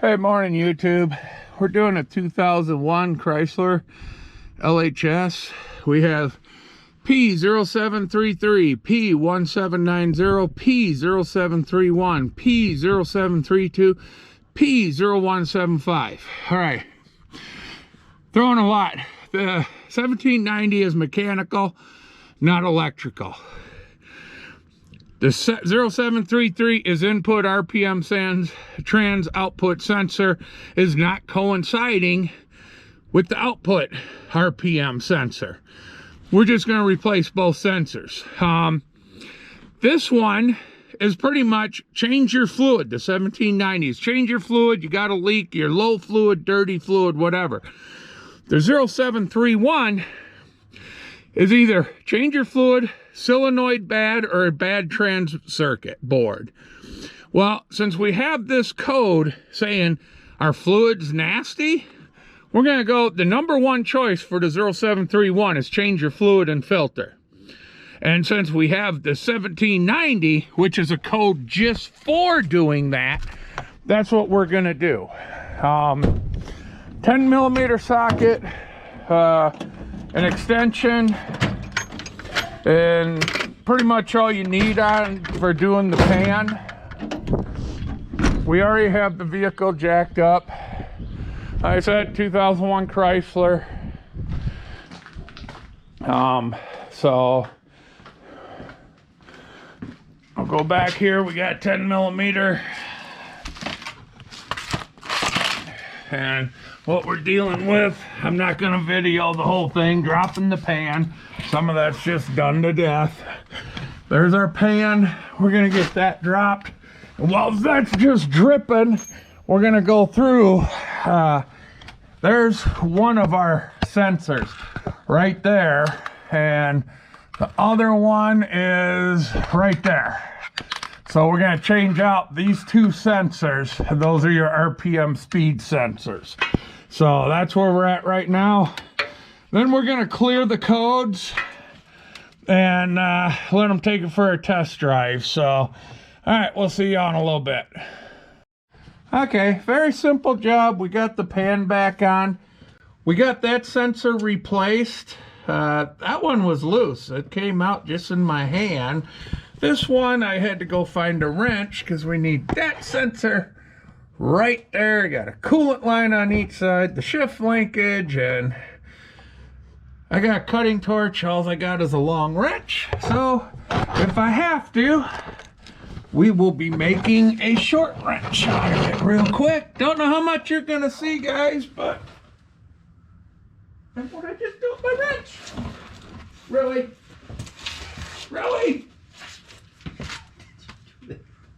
Hey, morning YouTube. We're doing a 2001 Chrysler LHS. We have p0733, p1790, p0731, p0732, p0175. All right, throwing a lot. The 1790 is mechanical, not electrical. The 0733 is input RPM trans output sensor is not coinciding with the output RPM sensor. We're just going to replace both sensors. This one is pretty much change your fluid. The 1790s, change your fluid. You got a leak, your low fluid, dirty fluid, whatever. The 0731 is either change your fluid, solenoid bad, or a bad trans circuit board. Well, since we have this code saying our fluid's nasty, we're going to go, the number one choice for the 0731 is change your fluid and filter. And since we have the 1790, which is a code just for doing that, that's what we're going to do. 10 millimeter socket, an extension, and pretty much all you need on for doing the pan. We already have the vehicle jacked up. Like I said, 2001 Chrysler. So I'll go back here. We got 10 millimeter. And what we're dealing with, I'm not going to video the whole thing, dropping the pan. Some of that's just done to death. There's our pan. We're going to get that dropped. And while that's just dripping, we're going to go through. There's one of our sensors right there. And the other one is right there. So we're going to change out these two sensors. Those are your RPM speed sensors. So that's where we're at right now. Then we're going to clear the codes and let them take it for a test drive. So, all right, we'll see you on a little bit. Okay, very simple job. We got the pan back on. We got that sensor replaced. That one was loose. It came out just in my hand. This one, I had to go find a wrench because we need that sensor right there. Got a coolant line on each side, the shift linkage, and I got a cutting torch. All I got is a long wrench. So if I have to, we will be making a short wrench out of it real quick. Don't know how much you're going to see, guys, but that's what I just do with my wrench. Really? Really?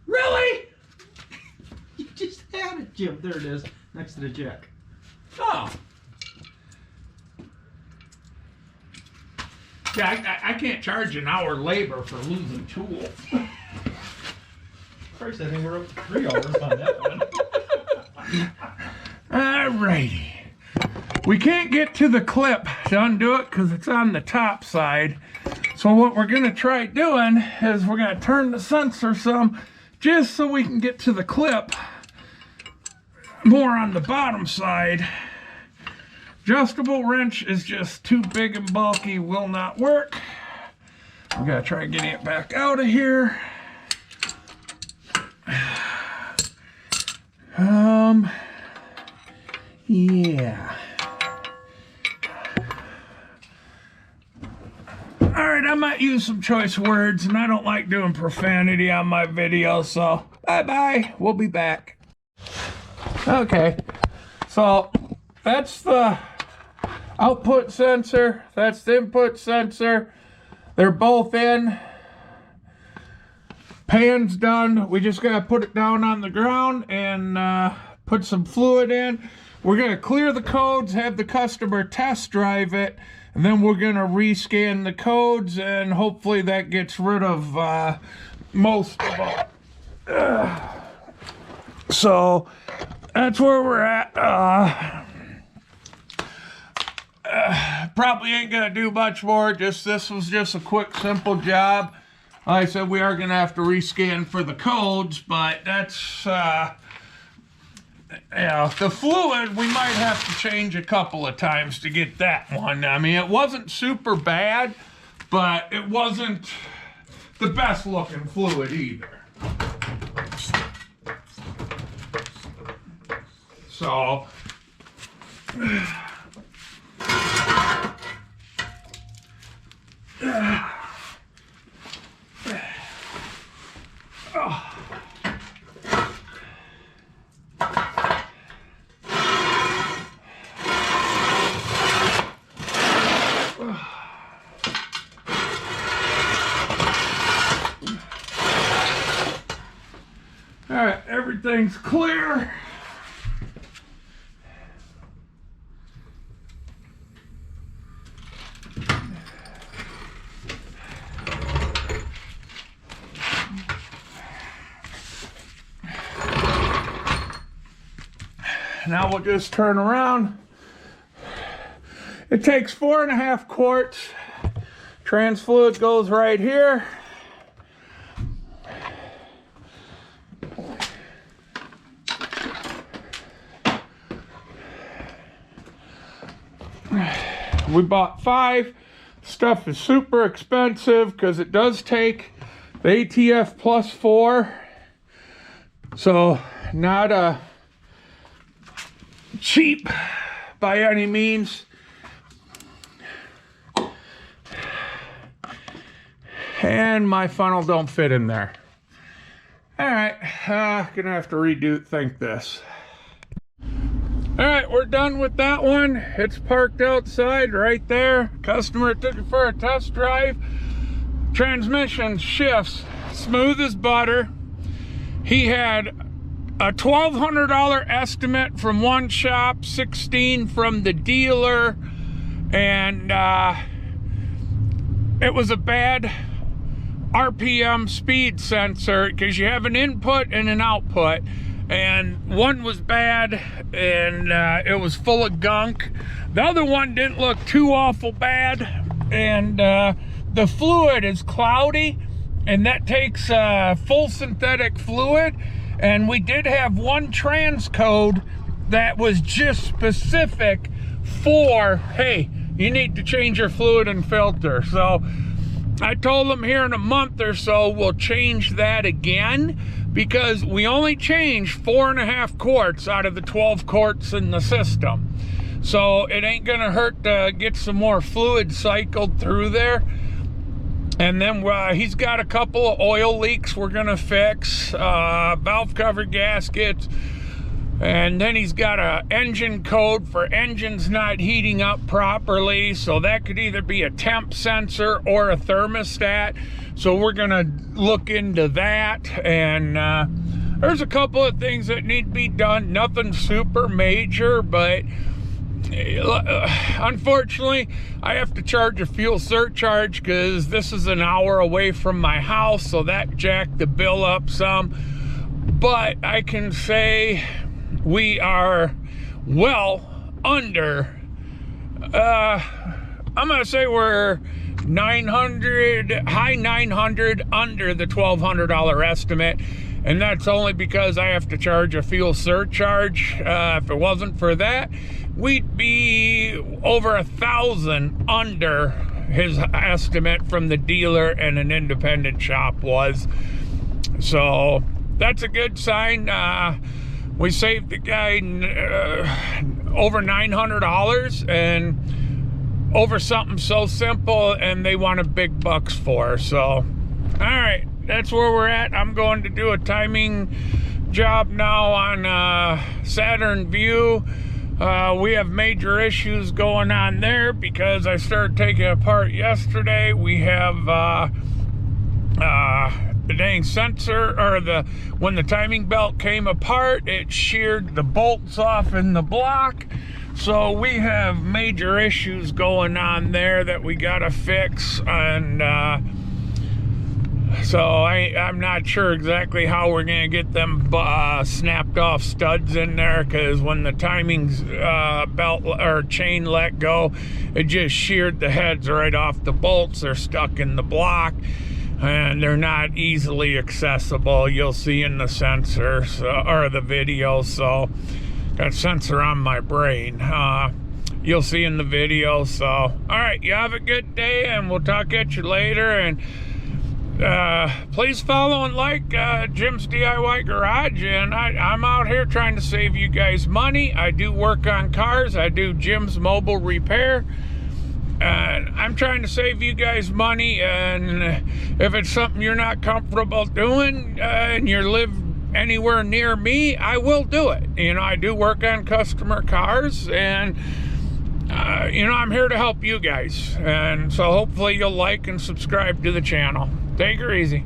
Really? You just had it, Jim. There it is, next to the jack. Oh. Yeah, I can't charge an hour labor for losing tools. First, I think we're up to 3 hours on that one. Alrighty. We can't get to the clip to undo it because it's on the top side. So what we're going to try doing is we're going to turn the sensor some just so we can get to the clip more on the bottom side. Adjustable wrench is just too big and bulky, will not work. We gotta try getting it back out of here. Yeah. Alright, I might use some choice words, and I don't like doing profanity on my videos, so bye-bye. We'll be back. Okay, so that's the output sensor, that's the input sensor. They're both in. Pan's done. We just gotta put it down on the ground and put some fluid in. We're gonna clear the codes, have the customer test drive it, and then we're gonna rescan the codes, and hopefully that gets rid of most of them. So that's where we're at. Probably ain't gonna do much more. This was just a quick, simple job. Like I said, we are gonna have to rescan for the codes, but that's Yeah, the fluid, we might have to change a couple of times to get that one. I mean, it wasn't super bad, but it wasn't the best looking fluid either. So, all right, everything's clear. Now we'll just turn around. It takes 4.5 quarts. Trans fluid goes right here. We bought 5. Stuff is super expensive because it does take the ATF plus 4. So not a cheap by any means. And my funnel don't fit in there. All right, gonna have to think this. All right, we're done with that one. It's parked outside right there. Customer took it for a test drive. Transmission shifts smooth as butter. He had a $1,200 estimate from one shop, $1,600 from the dealer, and it was a bad RPM speed sensor because you have an input and an output, and one was bad and it was full of gunk. The other one didn't look too awful bad, and the fluid is cloudy, and that takes full synthetic fluid. And we did have one transcode that was just specific for, hey, you need to change your fluid and filter. So I told them here in a month or so we'll change that again, because we only changed 4.5 quarts out of the 12 quarts in the system. So it ain't gonna hurt to get some more fluid cycled through there. And then he's got a couple of oil leaks we're gonna fix, valve cover gaskets, and then he's got a engine code for engines not heating up properly. So that could either be a temp sensor or a thermostat. So we're gonna look into that. And there's a couple of things that need to be done. Nothing super major, but unfortunately I have to charge a fuel surcharge because this is an hour away from my house, so that jacked the bill up some. But I can say we are well under, I'm gonna say we're 900, high 900 under the $1,200 estimate. And that's only because I have to charge a fuel surcharge. If it wasn't for that, we'd be over 1,000 under his estimate from the dealer and an independent shop was. So that's a good sign. We saved the guy over $900 and over something so simple, and they wanted big bucks for. So, all right. That's where we're at. I'm going to do a timing job now on Saturn View. We have major issues going on there because I started taking it apart yesterday. We have the dang sensor, or when the timing belt came apart, it sheared the bolts off in the block. So we have major issues going on there that we gotta fix, and so I'm not sure exactly how we're gonna get them snapped off studs in there, because when the timing belt or chain let go, it just sheared the heads right off the bolts. They're stuck in the block and they're not easily accessible. You'll see in the sensor or the video. So that sensor on my brain. You'll see in the video. So, all right, you have a good day, and we'll talk at you later. And please follow and like Jim's DIY Garage. And I'm out here trying to save you guys money. I do work on cars. I do Jim's mobile repair. And I'm trying to save you guys money. And if it's something you're not comfortable doing and you live anywhere near me, I will do it. You know, I do work on customer cars, and you know, I'm here to help you guys. And so hopefully you'll like and subscribe to the channel. Take her easy.